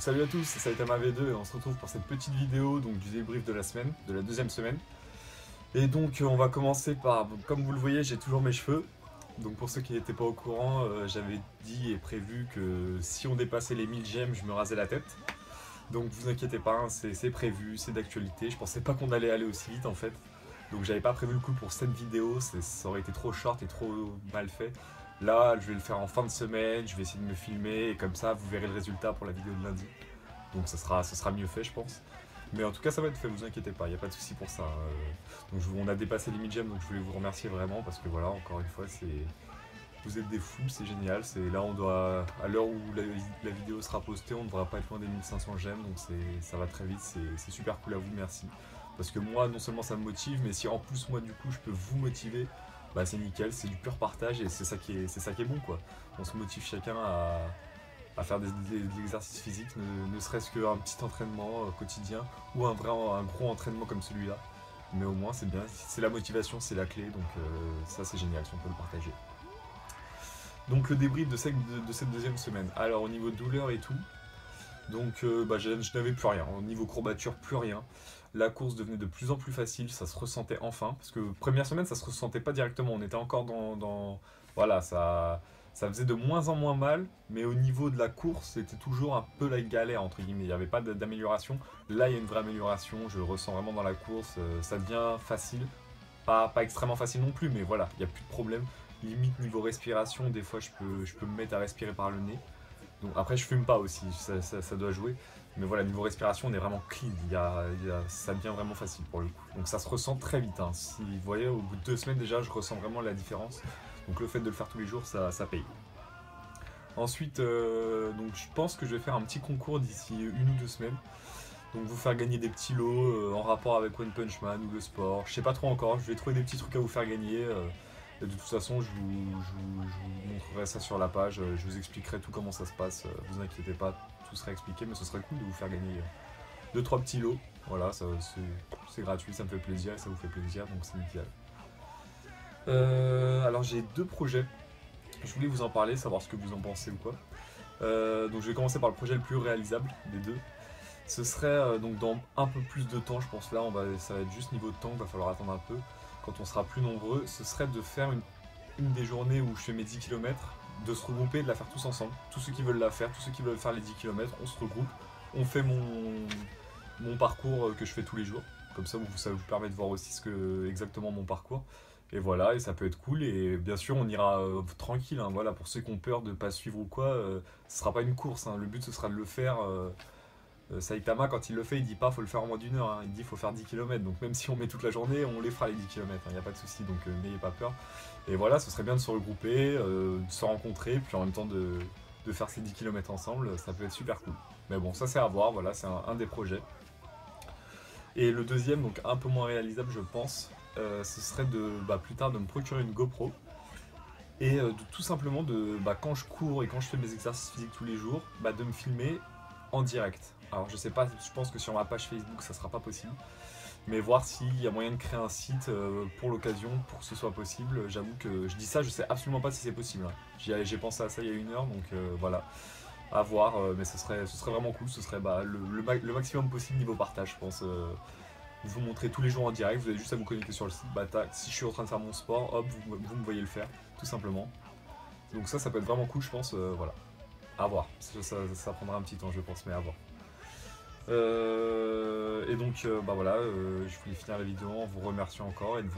Donc salut à tous, c'est Saitama V2 et on se retrouve pour cette petite vidéo donc, du débrief de la semaine, de la deuxième semaine. Et donc on va commencer par, comme vous le voyez, j'ai toujours mes cheveux. Donc pour ceux qui n'étaient pas au courant, j'avais dit et prévu que si on dépassait les 1000 gemmes, je me rasais la tête. Donc vous inquiétez pas, hein, c'est prévu, c'est d'actualité. Je pensais pas qu'on allait aller aussi vite en fait. Donc j'avais pas prévu le coup pour cette vidéo, ça aurait été trop short et trop mal fait. Là, je vais le faire en fin de semaine, je vais essayer de me filmer et comme ça, vous verrez le résultat pour la vidéo de lundi. Donc ça sera mieux fait, je pense. Mais en tout cas, ça va être fait, vous inquiétez pas, il n'y a pas de souci pour ça. Donc on a dépassé les 1000 gemmes, donc je voulais vous remercier vraiment parce que voilà, encore une fois, vous êtes des fous, c'est génial. Là, on doit, à l'heure où la vidéo sera postée, on ne devra pas être loin des 1500 gemmes, donc ça va très vite, c'est super cool à vous, merci. Parce que moi, non seulement ça me motive, mais si en plus moi du coup je peux vous motiver, bah c'est nickel, c'est du pur partage et c'est ça qui est bon quoi. On se motive chacun à faire de l'exercice physique, ne serait-ce qu'un petit entraînement quotidien ou un gros entraînement comme celui-là. Mais au moins c'est bien, c'est la motivation, c'est la clé, donc ça c'est génial si on peut le partager. Donc le débrief de cette deuxième semaine. Alors au niveau de douleur et tout, donc je n'avais plus rien, au niveau courbature plus rien. La course devenait de plus en plus facile, ça se ressentait enfin, parce que première semaine ça se ressentait pas directement, on était encore voilà, ça faisait de moins en moins mal, mais au niveau de la course c'était toujours un peu la galère entre guillemets, il n'y avait pas d'amélioration. Là il y a une vraie amélioration, je le ressens vraiment dans la course, ça devient facile, pas extrêmement facile non plus, mais voilà, il n'y a plus de problème. Limite niveau respiration, des fois je peux me mettre à respirer par le nez. Donc, après, je fume pas aussi, ça doit jouer. Mais voilà, niveau respiration, on est vraiment clean. Ça devient vraiment facile pour le coup. Donc ça se ressent très vite. Hein. Si vous voyez, au bout de 2 semaines déjà, je ressens vraiment la différence. Donc le fait de le faire tous les jours, ça paye. Ensuite, donc je pense que je vais faire un petit concours d'ici 1 ou 2 semaines. Donc vous faire gagner des petits lots en rapport avec One Punch Man ou le sport. Je sais pas trop encore, je vais trouver des petits trucs à vous faire gagner. Et de toute façon, je vous montrerai ça sur la page, je vous expliquerai tout comment ça se passe, vous inquiétez pas, tout sera expliqué, mais ce serait cool de vous faire gagner 2-3 petits lots. Voilà, c'est gratuit, ça me fait plaisir et ça vous fait plaisir, donc c'est nickel. Alors j'ai 2 projets, je voulais vous en parler, savoir ce que vous en pensez ou quoi. Donc je vais commencer par le projet le plus réalisable des deux. Ce serait donc dans un peu plus de temps, je pense là, ça va être juste niveau de temps, il va falloir attendre un peu. Quand on sera plus nombreux, ce serait de faire une des journées où je fais mes 10 km, de se regrouper et de la faire tous ensemble. Tous ceux qui veulent la faire, tous ceux qui veulent faire les 10 km, on se regroupe, on fait mon parcours que je fais tous les jours. Comme ça vous permet de voir aussi exactement mon parcours. Et voilà, et ça peut être cool. Et bien sûr, on ira tranquille. Hein, voilà, pour ceux qui ont peur de ne pas suivre ou quoi, ce sera pas une course. Hein, le but, ce sera de le faire. Saitama, quand il le fait, il dit pas faut le faire en moins d'1 heure, hein, il dit faut faire 10 km. Donc même si on met toute la journée, on les fera les 10 km, il n'y a pas de souci, donc n'ayez pas peur. Et voilà, ce serait bien de se regrouper, de se rencontrer, puis en même temps de faire ces 10 km ensemble, ça peut être super cool. Mais bon, ça c'est à voir, voilà, c'est un des projets. Et le deuxième, donc un peu moins réalisable je pense, ce serait plus tard de me procurer une GoPro. Et tout simplement quand je cours et quand je fais mes exercices physiques tous les jours, de me filmer en direct. Alors je sais pas, je pense que sur ma page Facebook ça sera pas possible, mais voir s'il y a moyen de créer un site pour l'occasion, pour que ce soit possible. J'avoue que je dis ça, je sais absolument pas si c'est possible. Hein. J'ai pensé à ça il y a 1 heure, donc voilà, à voir, mais ce serait vraiment cool, ce serait le maximum possible niveau partage, je pense. Vous montrer tous les jours en direct, vous avez juste à vous connecter sur le site, si je suis en train de faire mon sport, hop, vous me voyez le faire, tout simplement. Donc ça peut être vraiment cool, je pense, voilà. À voir, ça prendra un petit temps je pense, mais à voir. Et donc voilà, je voulais finir la vidéo en vous remerciant encore et de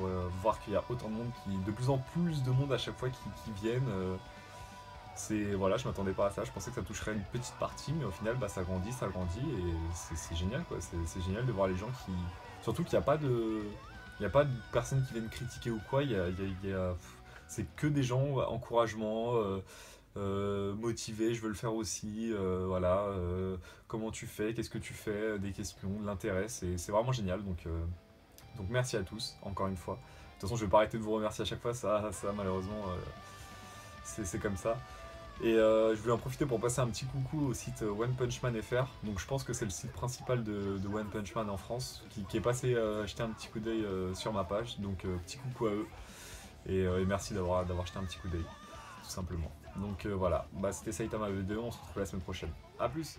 voir qu'il y a autant de monde, de plus en plus de monde à chaque fois qui viennent. Voilà, je m'attendais pas à ça, je pensais que ça toucherait une petite partie, mais au final ça grandit et c'est génial quoi, c'est génial de voir les gens qui... Surtout qu'il n'y a pas de personnes qui viennent critiquer ou quoi, c'est que des gens, encouragement, motivé, je veux le faire aussi, voilà, comment tu fais, qu'est-ce que tu fais, des questions, de l'intérêt, c'est vraiment génial, donc merci à tous, encore une fois. De toute façon, je vais pas arrêter de vous remercier à chaque fois, ça malheureusement, c'est comme ça. Et je voulais en profiter pour passer un petit coucou au site One Punch Man FR, donc je pense que c'est le site principal de One Punch Man en France, qui est passé jeter un petit coup d'œil sur ma page, donc petit coucou à eux, et merci d'avoir jeté un petit coup d'œil, tout simplement. Donc voilà, c'était Saitama V2, on se retrouve la semaine prochaine. A plus.